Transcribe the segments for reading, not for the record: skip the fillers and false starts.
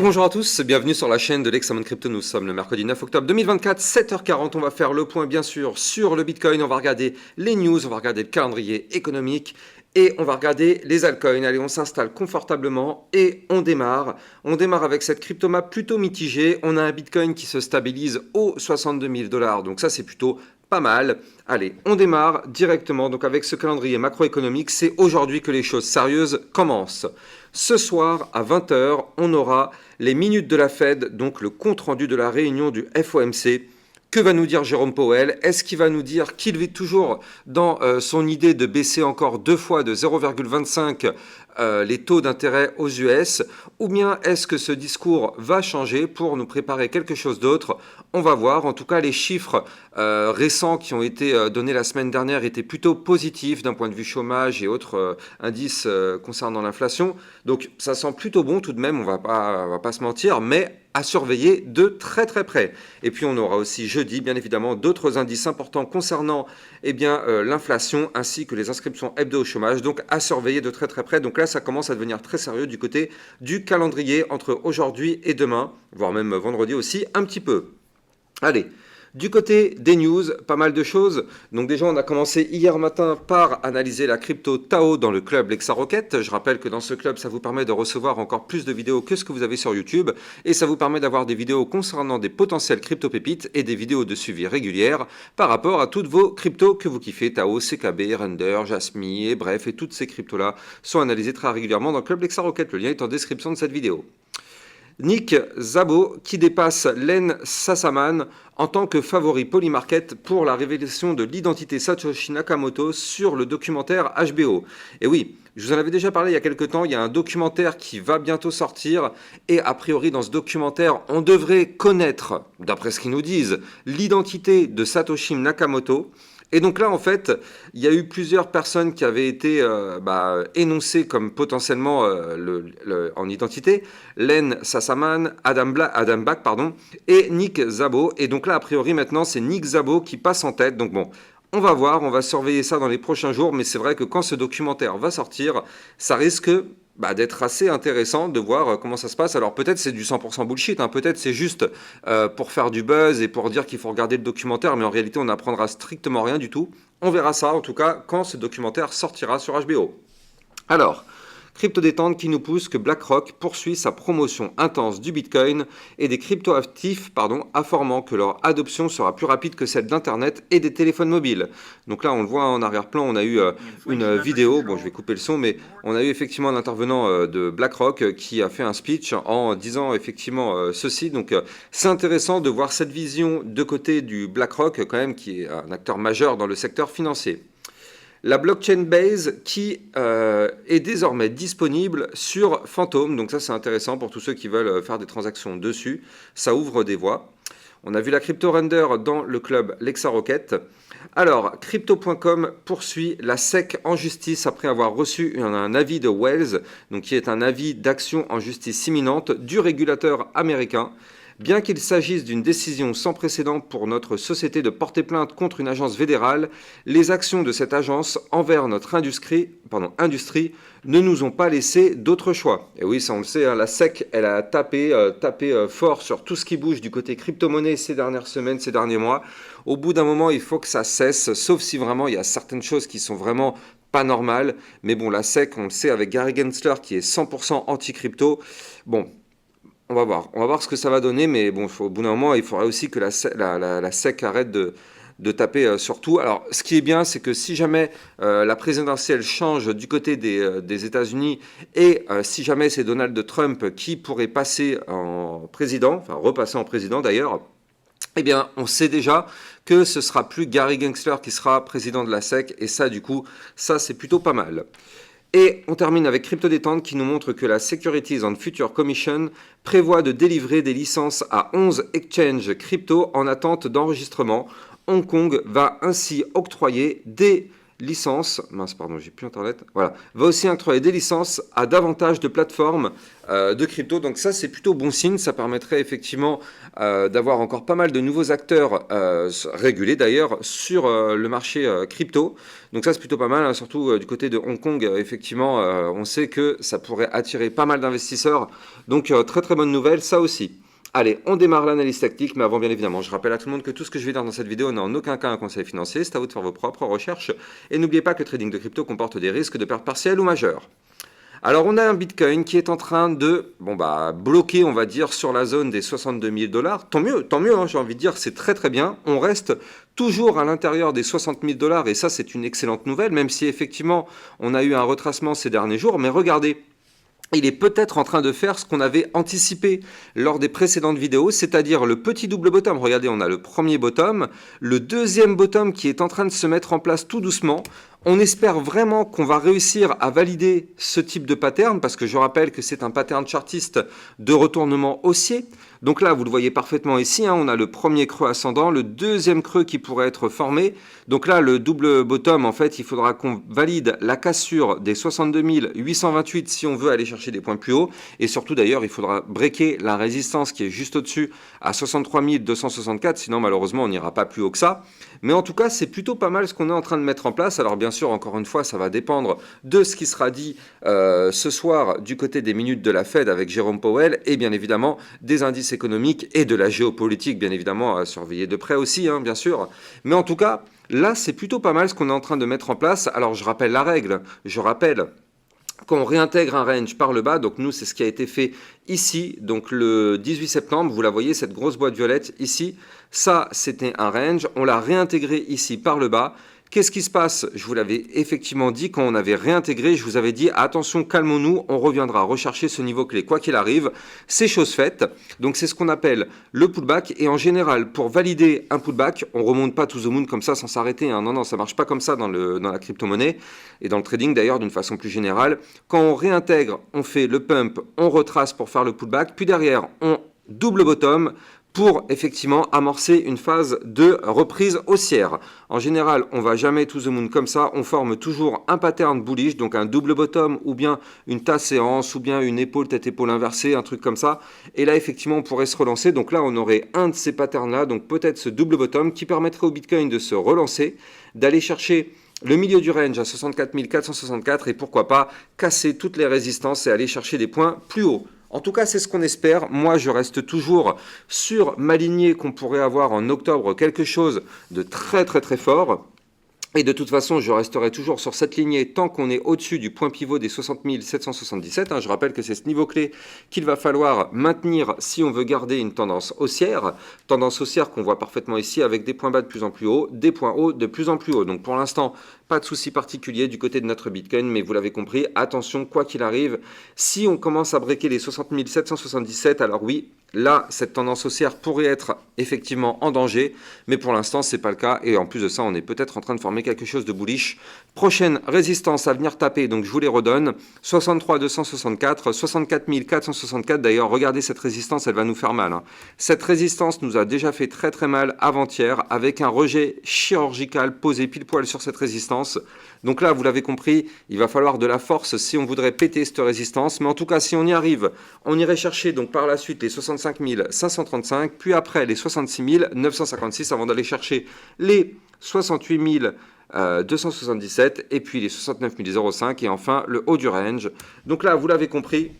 bonjour à tous, bienvenue sur la chaîne de l'Examen Crypto. Nous sommes le mercredi 9 octobre 2024, 7h40. On va faire le point bien sûr sur le Bitcoin, on va regarder les news, on va regarder le calendrier économique et on va regarder les altcoins. Allez, on s'installe confortablement et on démarre. On démarre avec cette cryptomap plutôt mitigée. On a un Bitcoin qui se stabilise aux 62 000 $, donc ça c'est plutôt pas mal. Allez, on démarre directement donc avec ce calendrier macroéconomique. C'est aujourd'hui que les choses sérieuses commencent. Ce soir à 20h, on aura les minutes de la Fed, donc le compte-rendu de la réunion du FOMC. Que va nous dire Jérôme Powell? Est-ce qu'il va nous dire qu'il vit toujours dans son idée de baisser encore 2 fois de 0,25 les taux d'intérêt aux US? Ou bien est-ce que ce discours va changer pour nous préparer quelque chose d'autre? On va voir. En tout cas, les chiffres récents qui ont été donnés la semaine dernière étaient plutôt positifs d'un point de vue chômage et autres indices concernant l'inflation. Donc ça sent plutôt bon tout de même, on va pas se mentir, mais à surveiller de très très près. Et puis on aura aussi jeudi, bien évidemment, d'autres indices importants concernant l'inflation ainsi que les inscriptions hebdo au chômage, donc à surveiller de très très près. Donc là, ça commence à devenir très sérieux du côté du calendrier entre aujourd'hui et demain, voire même vendredi aussi, un petit peu. Allez, du côté des news, pas mal de choses. Donc déjà, on a commencé hier matin par analyser la crypto Tao dans le club LexaRocket. Je rappelle que dans ce club, ça vous permet de recevoir encore plus de vidéos que ce que vous avez sur YouTube. Et ça vous permet d'avoir des vidéos concernant des potentielles crypto-pépites et des vidéos de suivi régulières par rapport à toutes vos cryptos que vous kiffez. Tao, CKB, Render, Jasmy, et bref, et toutes ces cryptos-là sont analysées très régulièrement dans le club LexaRocket. Le lien est en description de cette vidéo. Nick Szabo qui dépasse Len Sassaman en tant que favori Polymarket pour la révélation de l'identité Satoshi Nakamoto sur le documentaire HBO. Et oui, je vous en avais déjà parlé il y a quelques temps, il y a un documentaire qui va bientôt sortir et a priori dans ce documentaire on devrait connaître, d'après ce qu'ils nous disent, l'identité de Satoshi Nakamoto. Et donc là, en fait, il y a eu plusieurs personnes qui avaient été énoncées comme potentiellement en identité. Len Sassaman, Adam Back, et Nick Szabo. Et donc là, a priori, maintenant, c'est Nick Szabo qui passe en tête. Donc bon, on va voir, on va surveiller ça dans les prochains jours. Mais c'est vrai que quand ce documentaire va sortir, ça risque d'être assez intéressant de voir comment ça se passe. Alors peut-être c'est du 100% bullshit, hein. Peut-être c'est juste pour faire du buzz et pour dire qu'il faut regarder le documentaire, mais en réalité on n'apprendra strictement rien du tout. On verra ça en tout cas quand ce documentaire sortira sur HBO. Alors, Crypto Détente qui nous pousse que BlackRock poursuit sa promotion intense du Bitcoin et des crypto-actifs, informant que leur adoption sera plus rapide que celle d'Internet et des téléphones mobiles. Donc là, on le voit en arrière-plan, on a eu une vidéo, bon je vais couper le son, mais on a eu effectivement un intervenant de BlackRock qui a fait un speech en disant effectivement ceci. Donc c'est intéressant de voir cette vision de côté du BlackRock quand même, qui est un acteur majeur dans le secteur financier. La blockchain Base qui est désormais disponible sur Phantom. Donc ça c'est intéressant pour tous ceux qui veulent faire des transactions dessus. Ça ouvre des voies. On a vu la crypto render dans le club LexaRocket. Alors, Crypto.com poursuit la SEC en justice après avoir reçu un avis de Wells, donc qui est un avis d'action en justice imminente du régulateur américain. Bien qu'il s'agisse d'une décision sans précédent pour notre société de porter plainte contre une agence fédérale, les actions de cette agence envers notre industrie ne nous ont pas laissé d'autre choix. Et oui, ça on le sait, hein, la SEC, elle a tapé fort sur tout ce qui bouge du côté crypto-monnaie ces dernières semaines, ces derniers mois. Au bout d'un moment, il faut que ça cesse, sauf si vraiment il y a certaines choses qui sont vraiment pas normales. Mais bon, la SEC, on le sait, avec Gary Gensler qui est 100% anti-crypto, bon... On va voir ce que ça va donner, mais bon, au bout d'un moment, il faudrait aussi que la SEC arrête de taper sur tout. Alors, ce qui est bien, c'est que si jamais la présidentielle change du côté des États-Unis et si jamais c'est Donald Trump qui pourrait passer en président, enfin repasser en président d'ailleurs, eh bien, on sait déjà que ce sera plus Gary Gensler qui sera président de la SEC, et ça, du coup, ça, c'est plutôt pas mal. Et on termine avec Crypto Détente qui nous montre que la Securities and Futures Commission prévoit de délivrer des licences à 11 exchanges crypto en attente d'enregistrement. Hong Kong va ainsi octroyer des licences, mince pardon, j'ai plus internet, voilà, va aussi octroyer des licences à davantage de plateformes de crypto. Donc ça c'est plutôt bon signe, ça permettrait effectivement d'avoir encore pas mal de nouveaux acteurs régulés d'ailleurs sur le marché crypto. Donc ça c'est plutôt pas mal, hein, surtout du côté de Hong Kong, effectivement on sait que ça pourrait attirer pas mal d'investisseurs. Donc très très bonne nouvelle, ça aussi. Allez, on démarre l'analyse tactique, mais avant bien évidemment, je rappelle à tout le monde que tout ce que je vais dire dans cette vidéo n'est en aucun cas un conseil financier, c'est à vous de faire vos propres recherches. Et n'oubliez pas que le trading de crypto comporte des risques de perte partielle ou majeure. Alors on a un Bitcoin qui est en train de bloquer, on va dire, sur la zone des 62 000 $. Tant mieux hein, j'ai envie de dire, c'est très très bien. On reste toujours à l'intérieur des 60 000 $ et ça c'est une excellente nouvelle, même si effectivement on a eu un retracement ces derniers jours. Mais regardez, il est peut-être en train de faire ce qu'on avait anticipé lors des précédentes vidéos, c'est-à-dire le petit double bottom. Regardez, on a le premier bottom, le deuxième bottom qui est en train de se mettre en place tout doucement. On espère vraiment qu'on va réussir à valider ce type de pattern, parce que je rappelle que c'est un pattern chartiste de retournement haussier. Donc là, vous le voyez parfaitement ici, hein, on a le premier creux ascendant, le deuxième creux qui pourrait être formé. Donc là, le double bottom, en fait, il faudra qu'on valide la cassure des 62 828 si on veut aller chercher des points plus hauts. Et surtout, d'ailleurs, il faudra breaker la résistance qui est juste au-dessus à 63 264, sinon malheureusement, on n'ira pas plus haut que ça. Mais en tout cas, c'est plutôt pas mal ce qu'on est en train de mettre en place. Alors bien sûr, encore une fois, ça va dépendre de ce qui sera dit ce soir du côté des minutes de la Fed avec Jérôme Powell et bien évidemment des indices économiques et de la géopolitique, bien évidemment, à surveiller de près aussi, hein, bien sûr. Mais en tout cas, là, c'est plutôt pas mal ce qu'on est en train de mettre en place. Alors je rappelle la règle, je rappelle qu'on réintègre un range par le bas, donc nous c'est ce qui a été fait ici, donc le 18 septembre, vous la voyez cette grosse boîte violette ici, ça c'était un range, on l'a réintégré ici par le bas. Qu'est-ce qui se passe? Je vous l'avais effectivement dit quand on avait réintégré, je vous avais dit attention, calmons-nous, on reviendra rechercher ce niveau clé quoi qu'il arrive, c'est chose faite. Donc c'est ce qu'on appelle le pullback et en général pour valider un pullback, on remonte pas to the moon comme ça sans s'arrêter, hein. Non, ça marche pas comme ça dans la crypto-monnaie et dans le trading d'ailleurs d'une façon plus générale. Quand on réintègre, on fait le pump, on retrace pour faire le pullback, puis derrière on double bottom pour effectivement amorcer une phase de reprise haussière. En général, on va jamais to the moon comme ça, on forme toujours un pattern bullish, donc un double bottom ou bien une tasse séance ou bien une épaule tête-épaule inversée, un truc comme ça. Et là, effectivement, on pourrait se relancer. Donc là, on aurait un de ces patterns-là, donc peut-être ce double bottom qui permettrait au Bitcoin de se relancer, d'aller chercher le milieu du range à 64 464 et pourquoi pas casser toutes les résistances et aller chercher des points plus hauts. En tout cas, c'est ce qu'on espère. Moi, je reste toujours sur ma lignée qu'on pourrait avoir en octobre quelque chose de très très très fort. Et de toute façon, je resterai toujours sur cette lignée tant qu'on est au-dessus du point pivot des 60 777. Hein. Je rappelle que c'est ce niveau clé qu'il va falloir maintenir si on veut garder une tendance haussière. Tendance haussière qu'on voit parfaitement ici avec des points bas de plus en plus hauts, des points hauts de plus en plus hauts. Donc pour l'instant, pas de souci particulier du côté de notre Bitcoin, mais vous l'avez compris, attention, quoi qu'il arrive, si on commence à breaker les 60 777, alors oui, là, cette tendance haussière pourrait être effectivement en danger, mais pour l'instant, ce n'est pas le cas. Et en plus de ça, on est peut-être en train de former quelque chose de bullish. Prochaine résistance à venir taper, donc je vous les redonne, 63 264, 64 464. D'ailleurs, regardez cette résistance, elle va nous faire mal. Hein. Cette résistance nous a déjà fait très très mal avant-hier, avec un rejet chirurgical posé pile poil sur cette résistance. Donc là, vous l'avez compris, il va falloir de la force si on voudrait péter cette résistance. Mais en tout cas, si on y arrive, on irait chercher donc par la suite les 65 535, puis après les 66 956 avant d'aller chercher les 68 277 et puis les 69 005 et enfin le haut du range. Donc là, vous l'avez compris,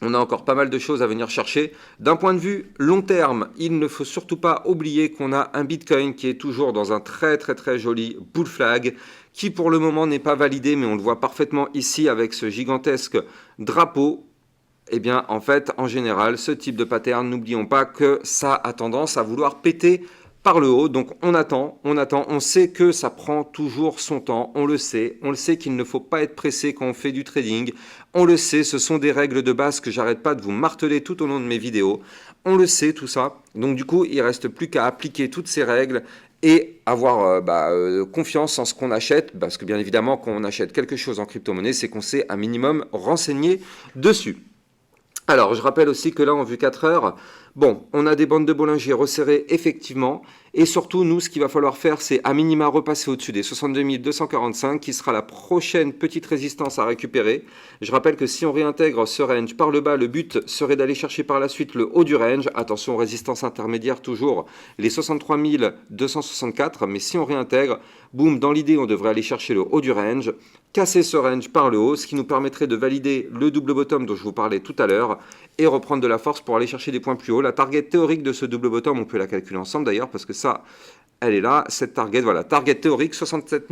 on a encore pas mal de choses à venir chercher. D'un point de vue long terme, il ne faut surtout pas oublier qu'on a un Bitcoin qui est toujours dans un très très très joli bull flag qui pour le moment n'est pas validé, mais on le voit parfaitement ici avec ce gigantesque drapeau. Eh bien, en fait, en général, ce type de pattern, n'oublions pas que ça a tendance à vouloir péter par le haut. Donc, on attend, on sait que ça prend toujours son temps, on le sait qu'il ne faut pas être pressé quand on fait du trading, on le sait, ce sont des règles de base que j'arrête pas de vous marteler tout au long de mes vidéos, on le sait tout ça. Donc, du coup, il ne reste plus qu'à appliquer toutes ces règles et avoir confiance en ce qu'on achète, parce que bien évidemment, quand on achète quelque chose en crypto-monnaie, c'est qu'on s'est un minimum renseigné dessus. Alors, je rappelle aussi que là, en vue 4 heures, Bon, on a des bandes de Bollinger resserrées, effectivement. Et surtout, nous, ce qu'il va falloir faire, c'est à minima repasser au-dessus des 62 245, qui sera la prochaine petite résistance à récupérer. Je rappelle que si on réintègre ce range par le bas, le but serait d'aller chercher par la suite le haut du range. Attention, résistance intermédiaire toujours, les 63 264. Mais si on réintègre, boum, dans l'idée, on devrait aller chercher le haut du range, casser ce range par le haut, ce qui nous permettrait de valider le double bottom dont je vous parlais tout à l'heure, et reprendre de la force pour aller chercher des points plus hauts. La target théorique de ce double bottom, on peut la calculer ensemble d'ailleurs, parce que ça, elle est là, cette target, voilà, target théorique 67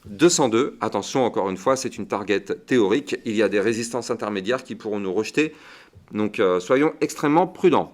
202. Attention, encore une fois, c'est une target théorique, il y a des résistances intermédiaires qui pourront nous rejeter, donc soyons extrêmement prudents.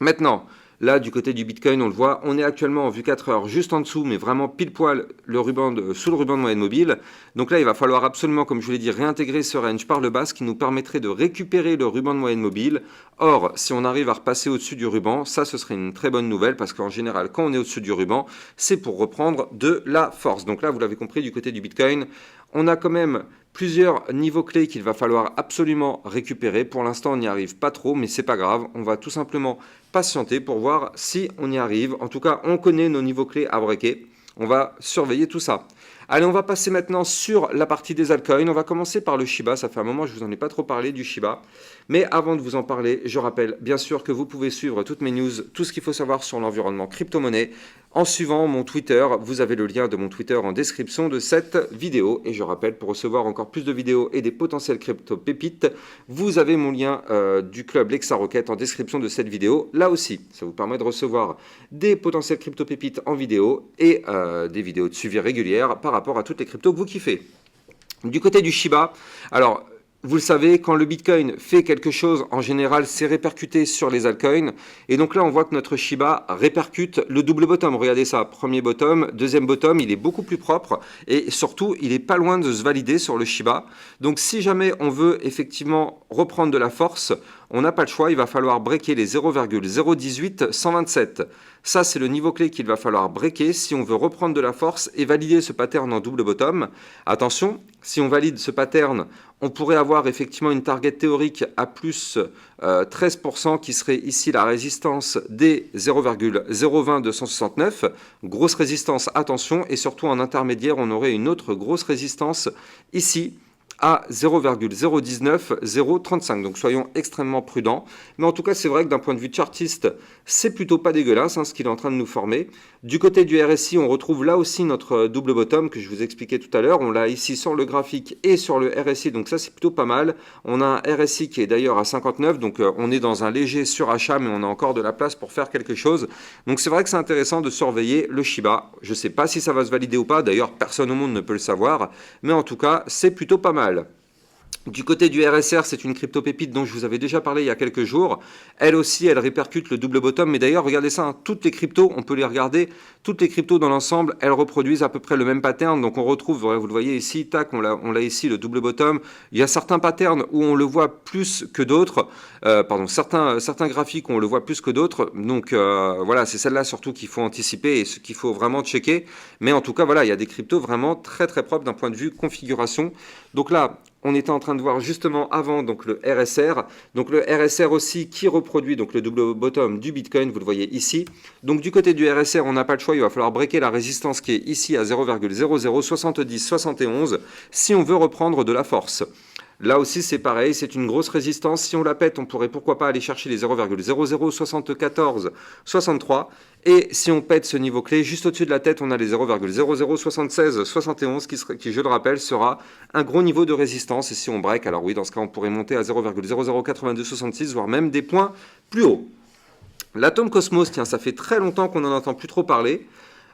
Maintenant, là, du côté du Bitcoin, on le voit, on est actuellement en vue 4 heures juste en dessous, mais vraiment pile poil sous le ruban de moyenne mobile. Donc là, il va falloir absolument, comme je vous l'ai dit, réintégrer ce range par le bas, ce qui nous permettrait de récupérer le ruban de moyenne mobile. Or, si on arrive à repasser au-dessus du ruban, ça, ce serait une très bonne nouvelle, parce qu'en général, quand on est au-dessus du ruban, c'est pour reprendre de la force. Donc là, vous l'avez compris, du côté du Bitcoin, on a quand même plusieurs niveaux clés qu'il va falloir absolument récupérer. Pour l'instant, on n'y arrive pas trop, mais c'est pas grave. On va tout simplement patienter pour voir si on y arrive. En tout cas, on connaît nos niveaux clés à breaker. On va surveiller tout ça. Allez, on va passer maintenant sur la partie des altcoins. On va commencer par le Shiba. Ça fait un moment que je ne vous en ai pas trop parlé du Shiba. Mais avant de vous en parler, je rappelle bien sûr que vous pouvez suivre toutes mes news, tout ce qu'il faut savoir sur l'environnement crypto-monnaie en suivant mon Twitter. Vous avez le lien de mon Twitter en description de cette vidéo. Et je rappelle, pour recevoir encore plus de vidéos et des potentiels crypto-pépites, vous avez mon lien du club Lexa Rocket en description de cette vidéo. Là aussi, ça vous permet de recevoir des potentiels crypto-pépites en vidéo et des vidéos de suivi régulières par rapport à toutes les cryptos que vous kiffez. Du côté du Shiba, alors vous le savez, quand le Bitcoin fait quelque chose, en général, c'est répercuté sur les altcoins. Et donc là, on voit que notre Shiba répercute le double bottom. Regardez ça, premier bottom, deuxième bottom, il est beaucoup plus propre. Et surtout, il est pas loin de se valider sur le Shiba. Donc si jamais on veut effectivement reprendre de la force, on n'a pas le choix, il va falloir breaker les 0,018127. Ça, c'est le niveau clé qu'il va falloir breaker si on veut reprendre de la force et valider ce pattern en double bottom. Attention, si on valide ce pattern, on pourrait avoir effectivement une target théorique à plus 13% qui serait ici la résistance des 0,0269. Grosse résistance, attention, et surtout en intermédiaire, on aurait une autre grosse résistance ici à 0,019035. Donc soyons extrêmement prudents. Mais en tout cas, c'est vrai que d'un point de vue chartiste, c'est plutôt pas dégueulasse ce qu'il est en train de nous former. Du côté du RSI, on retrouve là aussi notre double bottom que je vous expliquais tout à l'heure. On l'a ici sur le graphique et sur le RSI, donc ça c'est plutôt pas mal. On a un RSI qui est d'ailleurs à 59, donc on est dans un léger surachat, mais on a encore de la place pour faire quelque chose. Donc c'est vrai que c'est intéressant de surveiller le Shiba. Je ne sais pas si ça va se valider ou pas, d'ailleurs personne au monde ne peut le savoir, mais en tout cas c'est plutôt pas mal. Du côté du RSR, c'est une crypto-pépite dont je vous avais déjà parlé il y a quelques jours. Elle aussi, elle répercute le double bottom. Mais d'ailleurs, regardez ça, toutes les cryptos, on peut les regarder. Toutes les cryptos dans l'ensemble, elles reproduisent à peu près le même pattern. Donc on retrouve, vous le voyez ici, tac, on l'a ici, le double bottom. Il y a certains patterns où on le voit plus que d'autres. Certains graphiques où on le voit plus que d'autres. Donc voilà, c'est celle-là surtout qu'il faut anticiper et ce qu'il faut vraiment checker. Mais en tout cas, voilà, il y a des cryptos vraiment très très propres d'un point de vue configuration. Donc là, on était en train de voir justement avant donc le RSR. Donc le RSR aussi qui reproduit donc le double bottom du Bitcoin, vous le voyez ici. Donc du côté du RSR, on n'a pas le choix, il va falloir breaker la résistance qui est ici à 0,007071 si on veut reprendre de la force. Là aussi, c'est pareil, c'est une grosse résistance. Si on la pète, on pourrait pourquoi pas aller chercher les 0,007463. Et si on pète ce niveau clé, juste au-dessus de la tête, on a les 0,007671 qui, je le rappelle, sera un gros niveau de résistance. Et si on break, alors oui, dans ce cas, on pourrait monter à 0,008266, voire même des points plus hauts. L'Atom Cosmos, tiens, ça fait très longtemps qu'on n'en entend plus trop parler.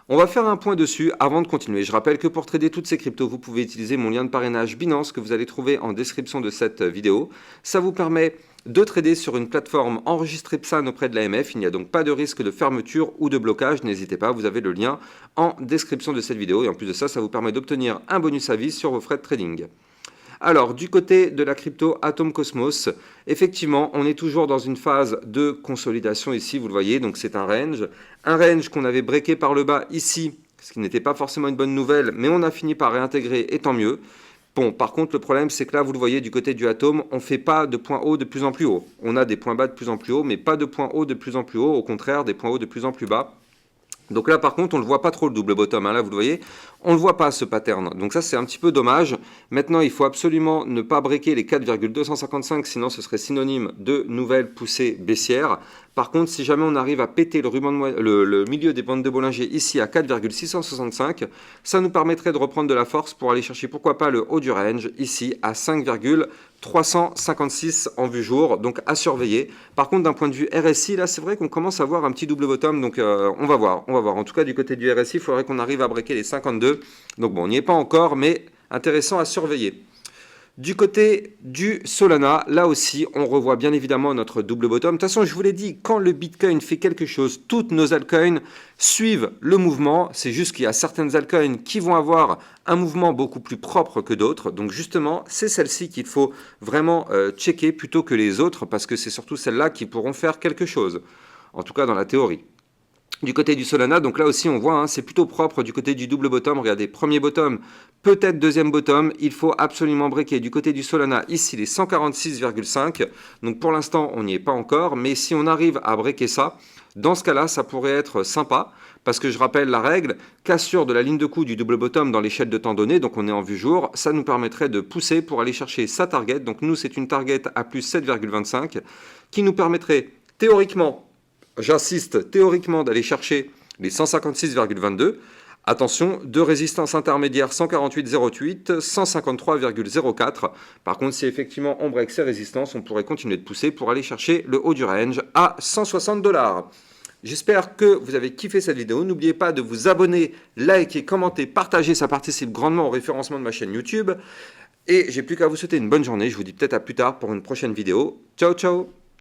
On va faire un point dessus avant de continuer. Je rappelle que pour trader toutes ces cryptos, vous pouvez utiliser mon lien de parrainage Binance que vous allez trouver en description de cette vidéo. Ça vous permet de trader sur une plateforme enregistrée PSAN auprès de l'AMF. Il n'y a donc pas de risque de fermeture ou de blocage. N'hésitez pas, vous avez le lien en description de cette vidéo. Et en plus de ça, ça vous permet d'obtenir un bonus à vie sur vos frais de trading. Alors, du côté de la crypto Atom Cosmos, effectivement, on est toujours dans une phase de consolidation ici, vous le voyez, donc c'est un range qu'on avait breaké par le bas ici, ce qui n'était pas forcément une bonne nouvelle, mais on a fini par réintégrer, et tant mieux. Bon, par contre, le problème, c'est que là, vous le voyez, du côté du atome, on ne fait pas de points hauts de plus en plus haut. On a des points bas de plus en plus haut, mais pas de points hauts de plus en plus haut. Au contraire, des points hauts de plus en plus bas. Donc là, par contre, on ne le voit pas trop le double bottom. Hein. Là, vous le voyez, on ne le voit pas ce pattern. Donc ça, c'est un petit peu dommage. Maintenant, il faut absolument ne pas breaker les 4,255, sinon ce serait synonyme de nouvelle poussée baissière. Par contre, si jamais on arrive à péter le milieu des bandes de Bollinger ici à 4,665, ça nous permettrait de reprendre de la force pour aller chercher, pourquoi pas, le haut du range, ici à 5,356 en vue jour, donc à surveiller. Par contre, d'un point de vue RSI, là, c'est vrai qu'on commence à voir un petit double bottom, donc on va voir. En tout cas, du côté du RSI, il faudrait qu'on arrive à breaker les 52. Donc bon, on n'y est pas encore, mais intéressant à surveiller. Du côté du Solana, là aussi, on revoit bien évidemment notre double bottom. De toute façon, je vous l'ai dit, quand le Bitcoin fait quelque chose, toutes nos altcoins suivent le mouvement. C'est juste qu'il y a certaines altcoins qui vont avoir un mouvement beaucoup plus propre que d'autres. Donc justement, c'est celle-ci qu'il faut vraiment checker plutôt que les autres, parce que c'est surtout celles-là qui pourront faire quelque chose. En tout cas, dans la théorie. Du côté du Solana, donc là aussi on voit, hein, c'est plutôt propre du côté du double bottom. Regardez, premier bottom, peut-être deuxième bottom, il faut absolument breaker. Du côté du Solana, ici les 146,5, donc pour l'instant on n'y est pas encore, mais si on arrive à breaker ça, dans ce cas-là, ça pourrait être sympa, parce que je rappelle la règle, cassure de la ligne de coup du double bottom dans l'échelle de temps donné, donc on est en vue jour, ça nous permettrait de pousser pour aller chercher sa target. Donc nous, c'est une target à plus 7,25, qui nous permettrait théoriquement, j'insiste, théoriquement d'aller chercher les 156,22. Attention, deux résistances intermédiaires 148,08, 153,04. Par contre, si effectivement on break ces résistances, on pourrait continuer de pousser pour aller chercher le haut du range à 160 $. J'espère que vous avez kiffé cette vidéo. N'oubliez pas de vous abonner, liker, commenter, partager. Ça participe grandement au référencement de ma chaîne YouTube. Et j'ai plus qu'à vous souhaiter une bonne journée. Je vous dis peut-être à plus tard pour une prochaine vidéo. Ciao, ciao!